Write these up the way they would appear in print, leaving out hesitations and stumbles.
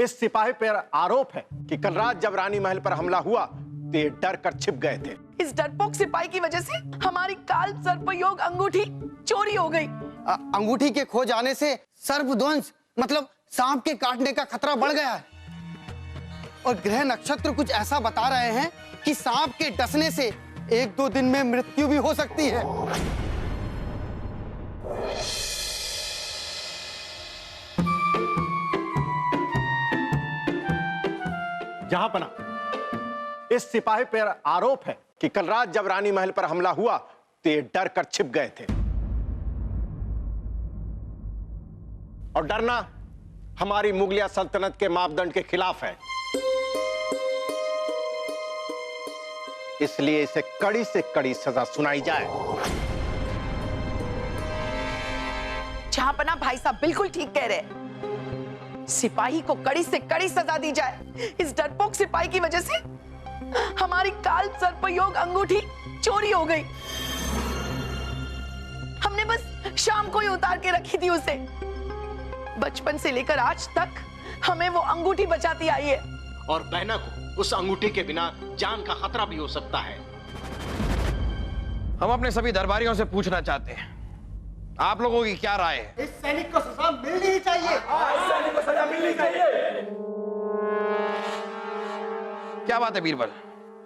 इस सिपाही पर आरोप है कि कल रात जब रानी महल पर हमला हुआ तो ये डर कर छिप गए थे। इस डरपोक सिपाही की वजह से हमारी काल सर्पयोग अंगूठी चोरी हो गई। अंगूठी के खो जाने से सर्पध्वंस मतलब सांप के काटने का खतरा बढ़ गया है। और ग्रह नक्षत्र कुछ ऐसा बता रहे हैं कि सांप के डसने से 1-2 दिन में मृत्यु भी हो सकती है। जहांपना, इस सिपाही पर आरोप है कि कल रात जब रानी महल पर हमला हुआ तो ये डर कर छिप गए थे। और डरना हमारी मुगलिया सल्तनत के मापदंड के खिलाफ है, इसलिए इसे कड़ी से कड़ी सजा सुनाई जाए। जहांपना भाई साहब बिल्कुल ठीक कह रहे हैं। सिपाही को कड़ी से कड़ी सजा दी जाए। इस डरपोक सिपाही की वजह से हमारी काल सर्पयोग अंगूठी चोरी हो गई। हमने बस शाम को ही उतार के रखी थी उसे। बचपन से लेकर आज तक हमें वो अंगूठी बचाती आई है। और बहना को उस अंगूठी के बिना जान का खतरा भी हो सकता है। हम अपने सभी दरबारियों से पूछना चाहते हैं, आप लोगों की क्या राय है? इस सैनिक को सजा मिलनी ही चाहिए। इस सैनिक को सजा मिलनी चाहिए। क्या बात है बीरबल,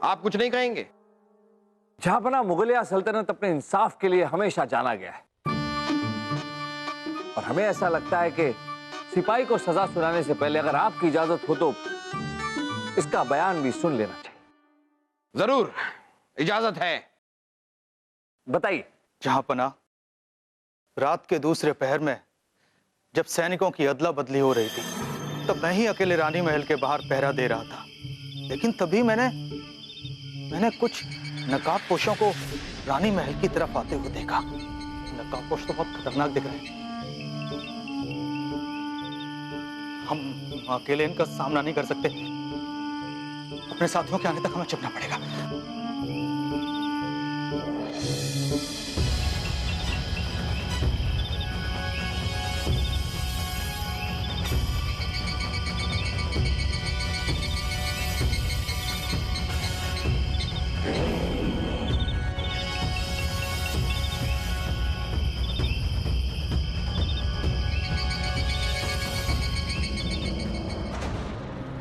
आप कुछ नहीं कहेंगे? जहांपना, मुगलिया सल्तनत अपने इंसाफ के लिए हमेशा जाना गया है और हमें ऐसा लगता है कि सिपाही को सजा सुनाने से पहले अगर आपकी इजाजत हो तो इसका बयान भी सुन लेना चाहिए। जरूर, इजाजत है। बताइए। जहांपना, रात के दूसरे पहर में जब सैनिकों की अदला बदली हो रही थी तब मैं ही अकेले रानी महल के बाहर पहरा दे रहा था, लेकिन तभी मैंने कुछ नकाबपोशों को रानी महल की तरफ आते हुए देखा। नकाबपोश तो बहुत खतरनाक दिख रहे हैं। हम अकेले इनका सामना नहीं कर सकते। अपने साथियों के आने तक हमें चुपना पड़ेगा।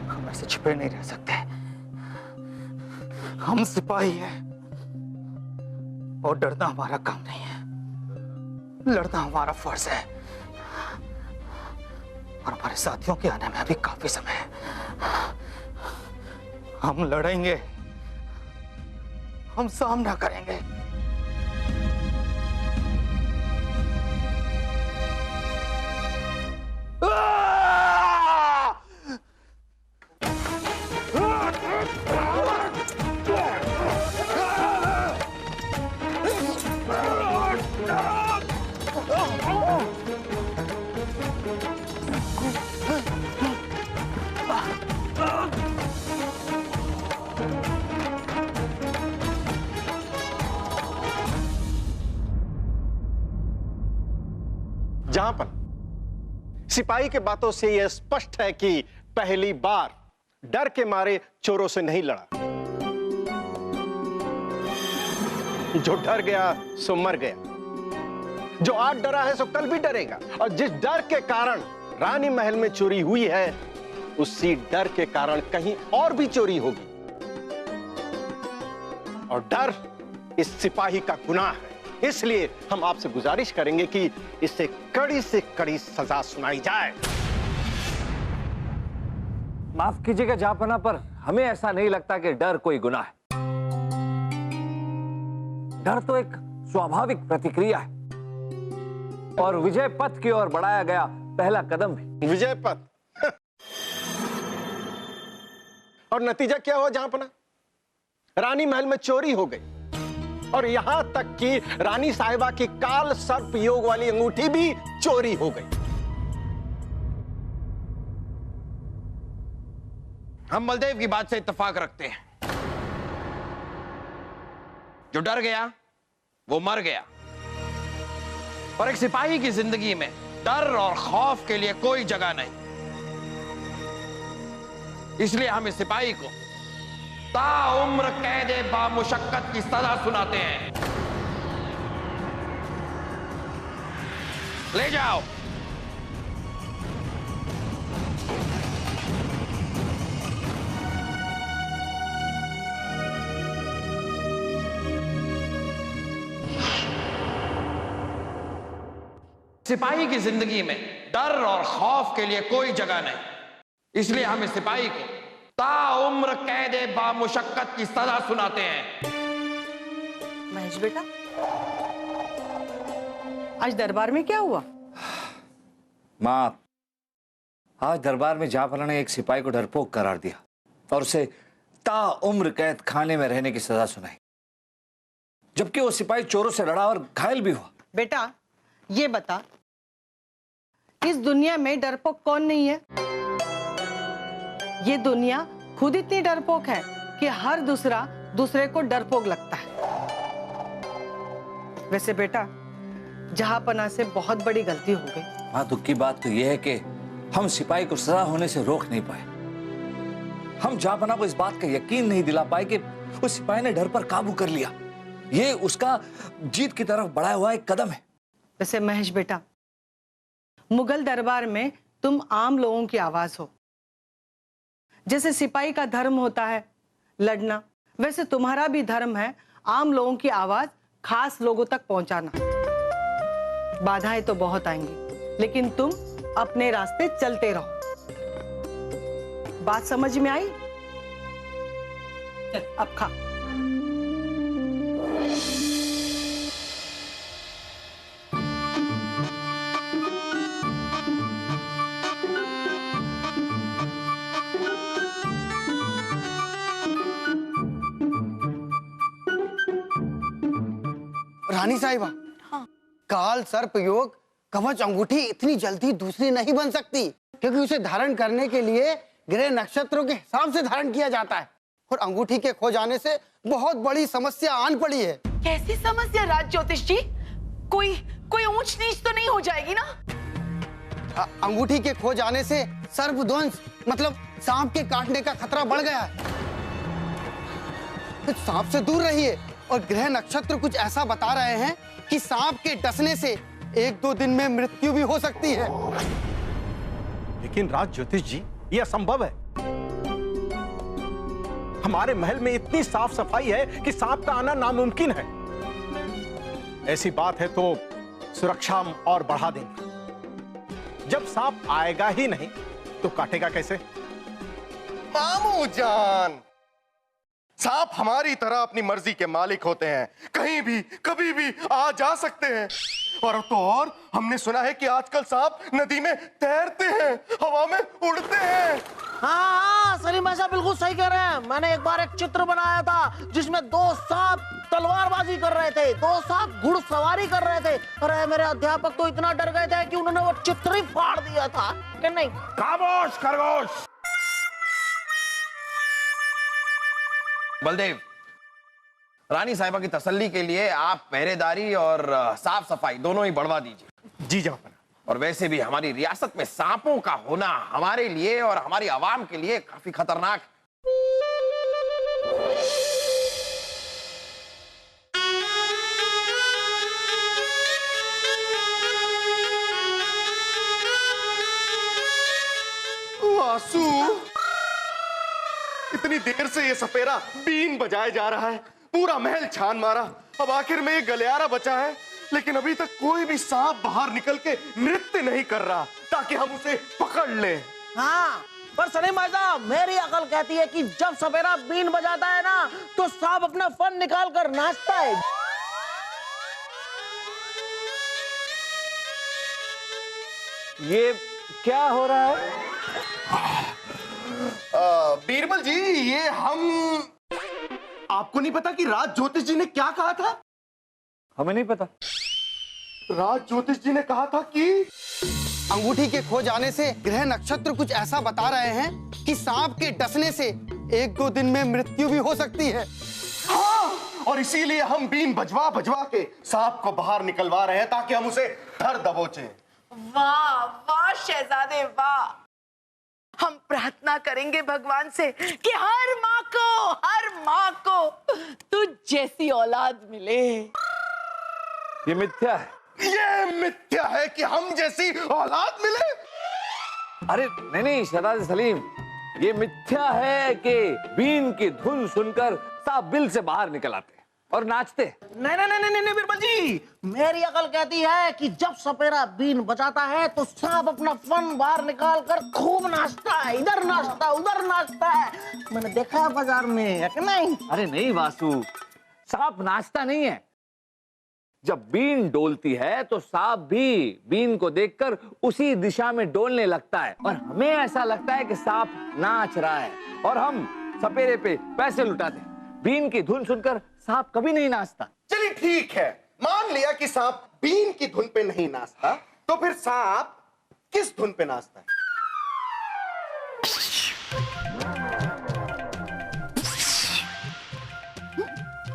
हम ऐसे छिपे नहीं रह सकते। हम सिपाही हैं और डरना हमारा काम नहीं है, लड़ना हमारा फर्ज है। और हमारे साथियों के आने में अभी काफी समय है। हम लड़ेंगे, हम सामना करेंगे। जहांपन, सिपाही के बातों से यह स्पष्ट है कि पहली बार डर के मारे चोरों से नहीं लड़ा। जो डर गया सो मर गया। जो आज डरा है सो कल भी डरेगा। और जिस डर के कारण रानी महल में चोरी हुई है उसी डर के कारण कहीं और भी चोरी होगी। और डर इस सिपाही का गुनाह है, इसलिए हम आपसे गुजारिश करेंगे कि इसे कड़ी से कड़ी सजा सुनाई जाए। माफ कीजिएगा जहांपना, पर हमें ऐसा नहीं लगता कि डर कोई गुनाह है। डर तो एक स्वाभाविक प्रतिक्रिया है और विजय पथ की ओर बढ़ाया गया पहला कदम भी। विजय पथ और नतीजा क्या हुआ जहांपना? रानी महल में चोरी हो गई और यहां तक कि रानी साहिबा की काल सर्प योग वाली अंगूठी भी चोरी हो गई। हम बलदेव की बात से इत्तेफाक रखते हैं। जो डर गया वो मर गया। और एक सिपाही की जिंदगी में डर और खौफ के लिए कोई जगह नहीं। इसलिए हम इस सिपाही को ताउम्र कैदे बामुशक्कत की सजा सुनाते हैं। ले जाओ। सिपाही की जिंदगी में डर और खौफ के लिए कोई जगह नहीं, इसलिए हम इस सिपाही को ताउम्र कैदे बामुशक्कत की सजा सुनाते हैं। महेश बेटा, आज दरबार में क्या हुआ? मां, आज दरबार में जहांपना ने एक सिपाही को डरपोक करार दिया और उसे ताउम्र कैद खाने में रहने की सजा सुनाई, जबकि वो सिपाही चोरों से लड़ा और घायल भी हुआ। बेटा, ये बता, इस दुनिया में डरपोक कौन नहीं है? ये दुनिया खुद इतनी डरपोक है कि हर दूसरा दूसरे को डरपोक लगता है। वैसे बेटा, जहांपना से बहुत बड़ी गलती हो गई। हाँ, दुख की बात तो यह है कि हम सिपाही को सजा होने से रोक नहीं पाए। हम जहांपना को इस बात का यकीन नहीं दिला पाए कि उस सिपाही ने डर पर काबू कर लिया। ये उसका जीत की तरफ बढ़ाया हुआ एक कदम है। वैसे महेश बेटा, मुगल दरबार में तुम आम लोगों की आवाज हो। जैसे सिपाही का धर्म होता है लड़ना, वैसे तुम्हारा भी धर्म है आम लोगों की आवाज खास लोगों तक पहुंचाना। बाधाएं तो बहुत आएंगी, लेकिन तुम अपने रास्ते चलते रहो। बात समझ में आई? चल, अब खा। रानी साहिबा, हाँ। काल सर्प योग कवच अंगूठी इतनी जल्दी दूसरी नहीं बन सकती, क्योंकि उसे धारण करने के लिए ग्रह नक्षत्रों के हिसाब से धारण किया जाता है, और अंगूठी के खो जाने से बहुत बड़ी समस्या आन पड़ी है। कैसी समस्या राज ज्योतिष जी? कोई ऊंच नीच तो नहीं हो जाएगी ना? अंगूठी के खो जाने से सर्पदंश मतलब सांप के काटने का खतरा बढ़ गया है। कुछ सांप से दूर रहिए, और ग्रह नक्षत्र कुछ ऐसा बता रहे हैं कि सांप के डसने से 1-2 दिन में मृत्यु भी हो सकती है। लेकिन राज ज्योतिष जी, यह असंभव है। हमारे महल में इतनी साफ सफाई है कि सांप का आना नामुमकिन है। ऐसी बात है तो सुरक्षा हम और बढ़ा देंगे। जब सांप आएगा ही नहीं तो काटेगा कैसे? मामू जान, सांप हमारी तरह अपनी मर्जी के मालिक होते हैं, कहीं भी कभी भी आ जा सकते हैं। और तो और हमने सुना है कि आजकल सांप नदी में तैरते हैं, हवा में उड़ते हैं। हाँ, सलीम भाई साहब बिल्कुल सही कह रहे हैं। मैंने एक बार एक चित्र बनाया था जिसमें 2 सांप तलवारबाजी कर रहे थे, 2 सांप घुड़सवारी कर रहे थे। अरे मेरे अध्यापक तो इतना डर गए थे कि उन्होंने वो चित्र ही फाड़ दिया था कि नहीं। खामोश खरगोश। बलदेव, रानी साहिबा की तसल्ली के लिए आप पहरेदारी और साफ सफाई दोनों ही बढ़वा दीजिए। जी जहां। और वैसे भी हमारी रियासत में सांपों का होना हमारे लिए और हमारी आवाम के लिए काफी खतरनाक है। वासु, इतनी देर से ये सपेरा बीन बजाए जा रहा है, पूरा महल छान मारा, अब आखिर में ये गलियारा बचा है, लेकिन अभी तक कोई भी सांप बाहर निकल के नृत्य नहीं कर रहा ताकि हम उसे पकड़ लें। हाँ, पर सलीम भाई साहब, मेरी अकल कहती है कि जब सपेरा बीन बजाता है ना, तो सांप अपना फन निकाल कर नाचता है। ये क्या हो रहा है? बीरबल जी, ये हम आपको नहीं पता कि राज ज्योतिष जी ने क्या कहा था? हमें नहीं पता। राज ज्योतिष जी ने कहा था कि अंगूठी के खो जाने से ग्रह नक्षत्र कुछ ऐसा बता रहे हैं कि सांप के डसने से 1-2 दिन में मृत्यु भी हो सकती है। हाँ, और इसीलिए हम बीन बजवा बजवा के सांप को बाहर निकलवा रहे हैं ताकि हम उसे धर दबोचे। वाह वाह शहजादे वाह। हम प्रार्थना करेंगे भगवान से कि हर माँ को तुझ जैसी औलाद मिले। ये मिथ्या है। ये मिथ्या है कि हम जैसी औलाद मिले। अरे नहीं शहजादे सलीम, ये मिथ्या है कि बीन की धुन सुनकर सांप बिल से बाहर निकल आते और नाचते। नहीं बिरबल जी, मेरी अकल कहती है कि जब सपेरा बीन बजाता है तो सांप अपना फन बाहर निकाल कर खूब नाचता है, इधर नाचता उधर नाचता है। मैंने देखा है बाजार में, है कि नहीं? अरे नहीं वासु, सांप नाचता नहीं है। जब बीन डोलती है तो सांप भी बीन को देखकर उसी दिशा में डोलने लगता है और हमें ऐसा लगता है कि सांप नाच रहा है और हम सपेरे पे पैसे लुटाते हैं। बीन की धुन सुनकर सांप कभी नहीं नाचता। चलिए ठीक है, मान लिया कि सांप बीन की धुन पे नहीं नाचता, तो फिर सांप किस धुन पे नाचता है?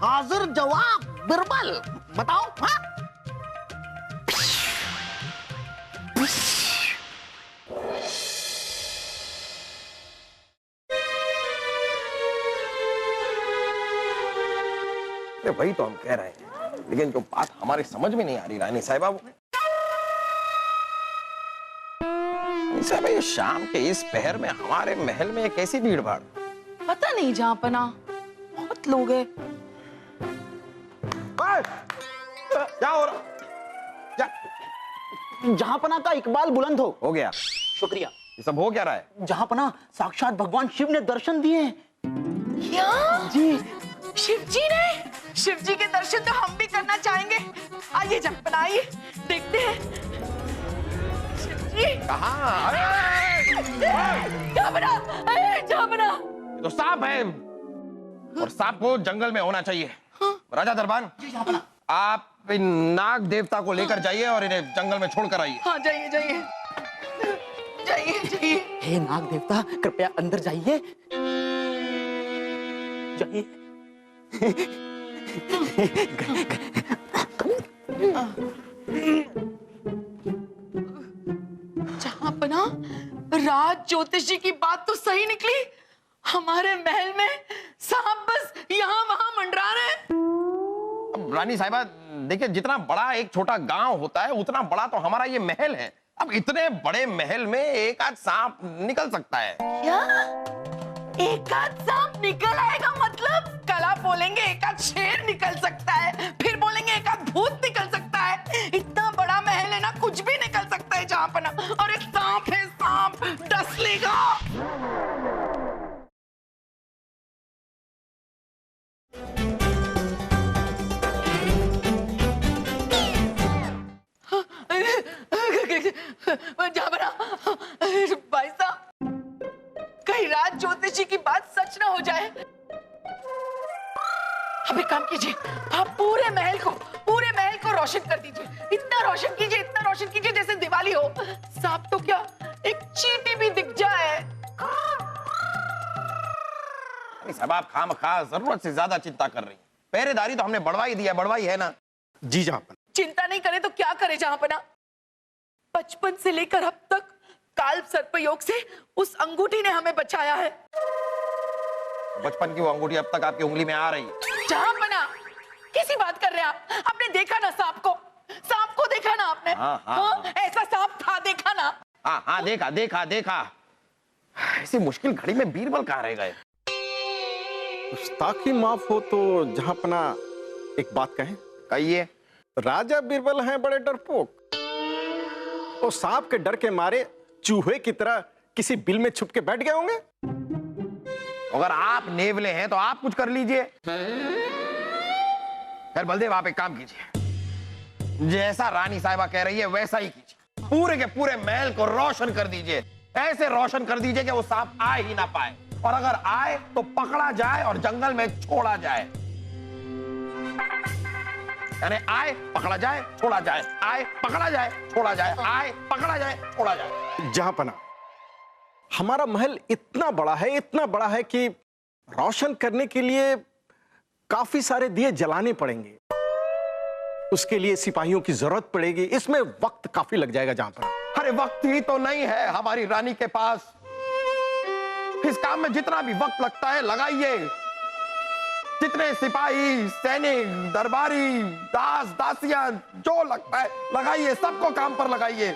हाजिर जवाब बिरबल, बताओ। हाँ? वही तो हम कह रहे हैं, लेकिन जो बात हमारे समझ में नहीं आ रही रानी साहिबा, वो साहिबा ये शाम के इस पहर में हमारे महल में कैसी भीड़ भाड़? पता नहीं जहाँपना, बहुत लोग हैं। क्या हो रहा? जहांपना का इकबाल बुलंद हो गया। शुक्रिया। ये सब हो क्या रहा है? जहांपना साक्षात भगवान शिव ने दर्शन दिए। क्या? जी। शिव जी के दर्शन तो हम भी करना चाहेंगे। आइए जहाँपना, आइए देखते हैं। शिव जी कहाँ? जहाँपना। ये तो सांप है और सांप को जंगल में होना चाहिए। राजा दरबान, आप इन नाग देवता को लेकर जाइए और इन्हें जंगल में छोड़कर आइए। हाँ जाइए जाइए जाइए जाइए। हे नाग देवता, कृपया अंदर जाइए। जाइए। जहाँपना, राज ज्योतिष जी की बात तो सही निकली। हमारे महल में सांप बस यहाँ वहां मंडरा रहे हैं। अब रानी साहिबा देखिए, जितना बड़ा एक छोटा गांव होता है उतना बड़ा तो हमारा ये महल है। अब इतने बड़े महल में एक आध सांप निकल सकता है। क्या? एक आध सांप निकल आएगा मतलब? कल आप बोलेंगे एक आध शेर निकल सकता है, फिर बोलेंगे एक आध भूत निकल सकता है। इतना बड़ा महल है ना, कुछ भी निकल सकता है जहाँपना। और एक सांप है, सांप डस लेगा। भाई साहब, कहीं राज ज्योतिष जी की बात सच ना हो जाए। अब एक काम कीजिए, आप पूरे महल को रोशन कर दीजिए। इतना रोशन कीजिए जैसे दिवाली हो। सांप तो क्या, एक चींटी भी दिख जाए। साहब आप खामखा जरूरत से ज्यादा चिंता कर रही हैं। पहरेदारी तो हमने बढ़वाई दिया, बढ़वाई है ना? जी जहाँपना। चिंता नहीं करे तो क्या करे जहाँपना? बचपन से लेकर अब तक काल सर्पयोग से उस अंगूठी ने हमें बचाया है। बचपन की वो अंगूठी अब तक आपकी उंगली में आ रही है। जहाँपना, कैसी बात कर रहे हैं आप? आपने देखा ना सांप को देखा ना आपने? हाँ, ऐसा सांप था, देखा ना? हाँ देखा। ऐसी मुश्किल घड़ी में बीरबल कहाँ रह गए? गुस्ताखी माफ हो तो जहाँपना एक बात कहें? कहिए। राजा बीरबल हैं बड़े डरपोक। वो सांप के डर के मारे चूहे की तरह किसी बिल में छुप के बैठ गए होंगे। अगर आप नेवले हैं तो आप कुछ कर लीजिए। खैर बलदेव, आप एक काम कीजिए, जैसा रानी साहिबा कह रही है वैसा ही कीजिए। पूरे के पूरे महल को रोशन कर दीजिए। ऐसे रोशन कर दीजिए कि वो सांप आ ही ना पाए, और अगर आए तो पकड़ा जाए और जंगल में छोड़ा जाए। यानी आए पकड़ा जाए छोड़ा जाए, आए पकड़ा जाए छोड़ा जाए, आए पकड़ा जाए छोड़ा जाए। जहाँपना, हमारा महल इतना बड़ा है कि रोशन करने के लिए काफी सारे दिए जलाने पड़ेंगे। उसके लिए सिपाहियों की जरूरत पड़ेगी। इसमें वक्त काफी लग जाएगा जहाँपना। अरे वक्त ही तो नहीं है हमारी रानी के पास। इस काम में जितना भी वक्त लगता है लगाइए। जितने सिपाही, सैनिक, दरबारी, दास, दासियां जो लगता है लगाइए, सबको काम पर लगाइए।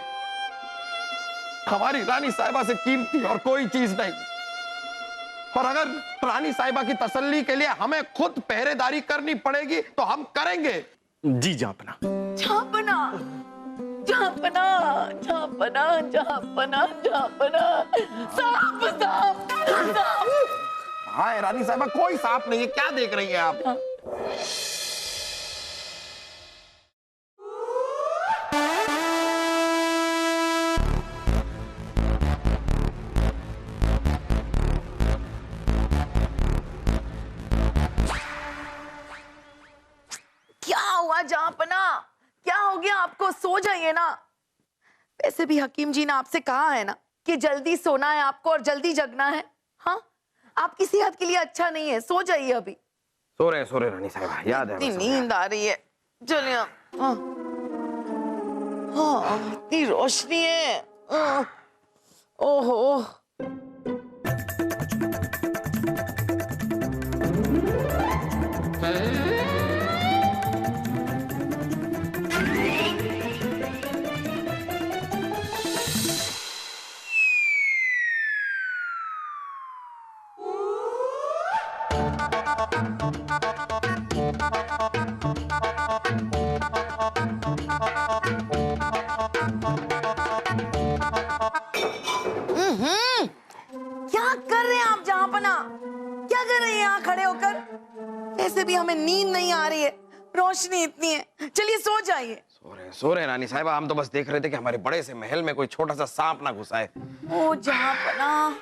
हमारी रानी साहिबा से कीमती और कोई चीज नहीं। पर अगर रानी साहिबा की तसल्ली के लिए हमें खुद पहरेदारी करनी पड़ेगी तो हम करेंगे। जी जापना। झापना झापना झापना झापना झापना, सांप सांप सांप। हाँ रानी साहिबा, कोई सांप नहीं है, क्या देख रही हैं आप? क्या हुआ जहाँपना? क्या हो गया आपको? सो जाइए ना। वैसे भी हकीम जी ने आपसे कहा है ना कि जल्दी सोना है आपको और जल्दी जगना है। हाँ, आपकी सेहत के लिए अच्छा नहीं है, सो जाइए अभी। सो रहे रानी साहिबा, याद है। इतनी नींद आ रही है। चलिए। हाँ, हाँ, इतनी रोशनी है। ओहो। क्या कर रहे हैं आप जहाँपना? क्या कर रहे हैं यहाँ खड़े होकर? ऐसे भी हमें नींद नहीं आ रही है, रोशनी इतनी है। चलिए सो जाइए। सो रहे रानी साहिबा, हम तो बस देख रहे थे कि हमारे बड़े से महल में कोई छोटा सा सांप ना घुसाए। ओ जहाँपना,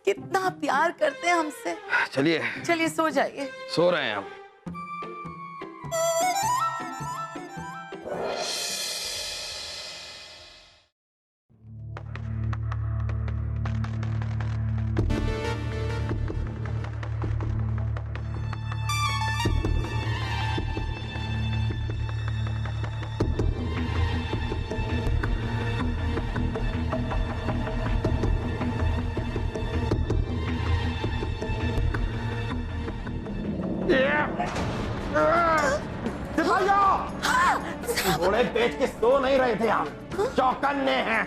कितना प्यार करते हैं हमसे। चलिए चलिए सो जाइए। सो रहे हैं हम। घोड़े बेच के सो नहीं रहे थे आप, चौकन्ने हैं।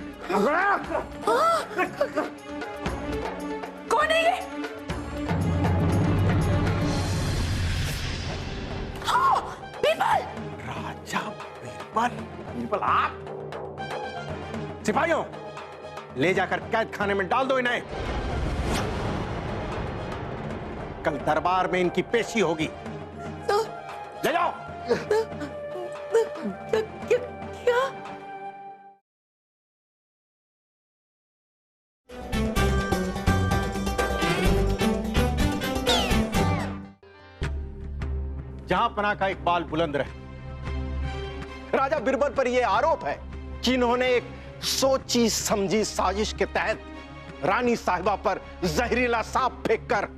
कौन है ये? हाँ, बीरबल। राजा बीरबल। बीरबल आप? सिपाहियों, ले जाकर कैद खाने में डाल दो इन्हें। कल दरबार में इनकी पेशी होगी। ले जाओ। क्या? जहाँपना का इकबाल बुलंद रहे। राजा बीरबल पर यह आरोप है कि इन्होंने एक सोची समझी साजिश के तहत रानी साहिबा पर जहरीला सांप फेंककर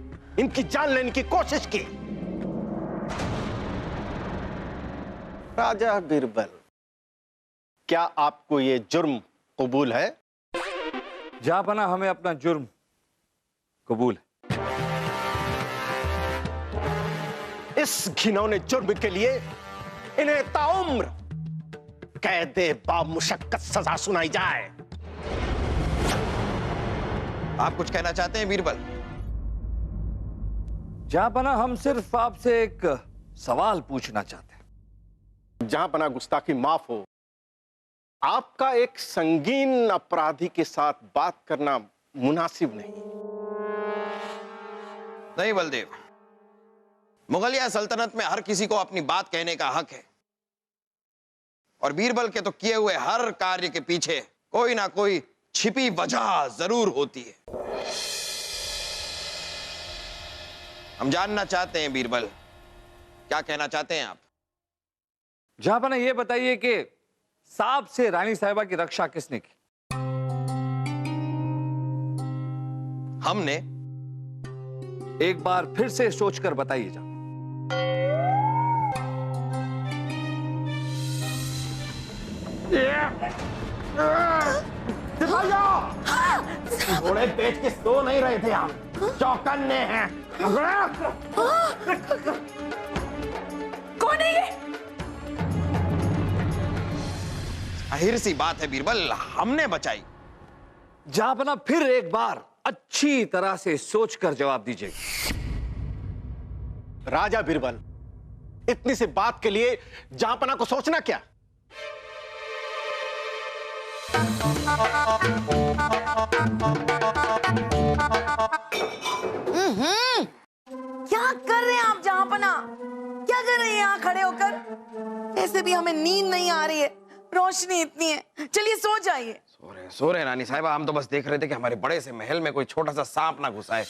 इनकी जान लेने की कोशिश की। राजा बीरबल, क्या आपको यह जुर्म कबूल है? जहाँपना, हमें अपना जुर्म कबूल है। इस घिनौने जुर्म के लिए इन्हें ताउम्र कैदे बामुशक्कत सजा सुनाई जाए। आप कुछ कहना चाहते हैं बीरबल? जहाँपना, हम सिर्फ आपसे एक सवाल पूछना चाहते हैं। जहाँपना, गुस्ताखी माफ हो। आपका एक संगीन अपराधी के साथ बात करना मुनासिब नहीं। नहीं बलदेव, मुगलिया सल्तनत में हर किसी को अपनी बात कहने का हक है, और बीरबल के तो किए हुए हर कार्य के पीछे कोई ना कोई छिपी वजह जरूर होती है। हम जानना चाहते हैं बीरबल, क्या कहना चाहते हैं आप? जहाँपना, ये बताइए कि सांप से रानी साहिबा की रक्षा किसने की? हमने। एक बार फिर से सोचकर बताइए जा। घोड़े बेच के सो नहीं रहे थे आप, चौकन्ने हैं। कौन है ये? जाहिर सी बात है बीरबल, हमने बचाई। जहापना फिर एक बार अच्छी तरह से सोचकर जवाब दीजिएगा। राजा बीरबल, इतनी सी बात के लिए जहांपना को सोचना क्या? क्या कर रहे हैं आप जहांपना? क्या कर रहे हैं यहाँ खड़े होकर? ऐसे भी हमें नींद नहीं आ रही है, रोशनी इतनी है। चलिए सो जाइए। सो रहे रानी साहिबा, हम तो बस देख रहे थे कि हमारे बड़े से महल में कोई छोटा सा सांप ना घुस आए।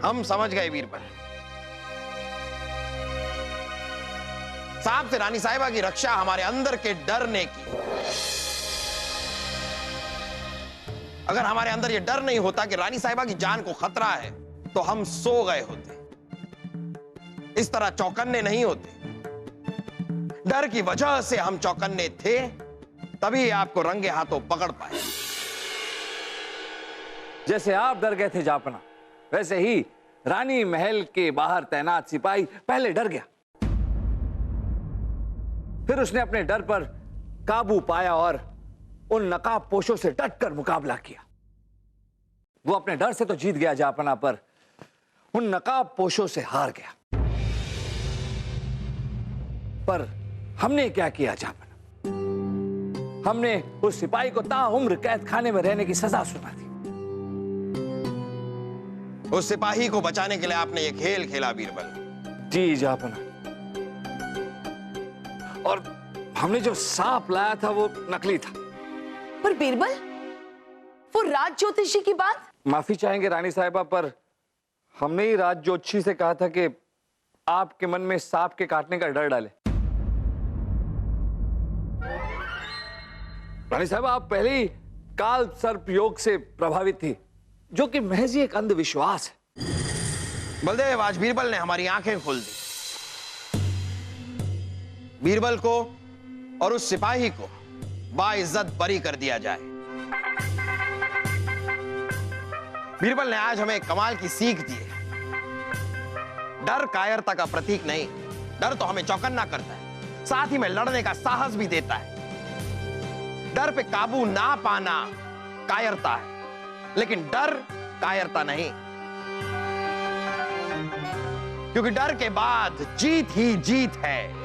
हम समझ गए बीरबल, सांप से रानी साहिबा की रक्षा हमारे अंदर के डरने की। अगर हमारे अंदर यह डर नहीं होता कि रानी साहिबा की जान को खतरा है, तो हम सो गए होते, इस तरह चौकन्ने नहीं होते। डर की वजह से हम चौकन्ने थे, तभी आपको रंगे हाथों पकड़ पाए। जैसे आप डर गए थे जहापना, वैसे ही रानी महल के बाहर तैनात सिपाही पहले डर गया। फिर उसने अपने डर पर काबू पाया और उन नकाबपोशों से डटकर मुकाबला किया। वो अपने डर से तो जीत गया जहापना, पर उन नकाबपोशों से हार गया। पर हमने क्या किया जहापना? हमने उस सिपाही को ताउम्र कैद खाने में रहने की सजा सुना दी। उस सिपाही को बचाने के लिए आपने ये खेल खेला बीरबल। जी जहापना। और हमने जो सांप लाया था वो नकली था। पर बीरबल, वो राज ज्योतिषी की बात? माफी चाहेंगे रानी साहिबा, पर हमने ही राज ज्योतिषी से कहा था कि आपके मन में सांप के काटने का डर डाले। रानी साहिबा, आप पहले ही काल सर्प योग से प्रभावित थी, जो कि महज एक अंधविश्वास है। बलदेव, आज बीरबल ने हमारी आंखें खोल दी। बीरबल को और उस सिपाही को बाइज्जत बरी कर दिया जाए। बीरबल ने आज हमें कमाल की सीख दी है। डर कायरता का प्रतीक नहीं, डर तो हमें चौकन्ना करता है, साथ ही में लड़ने का साहस भी देता है। डर पे काबू ना पाना कायरता है, लेकिन डर कायरता नहीं, क्योंकि डर के बाद जीत ही जीत है।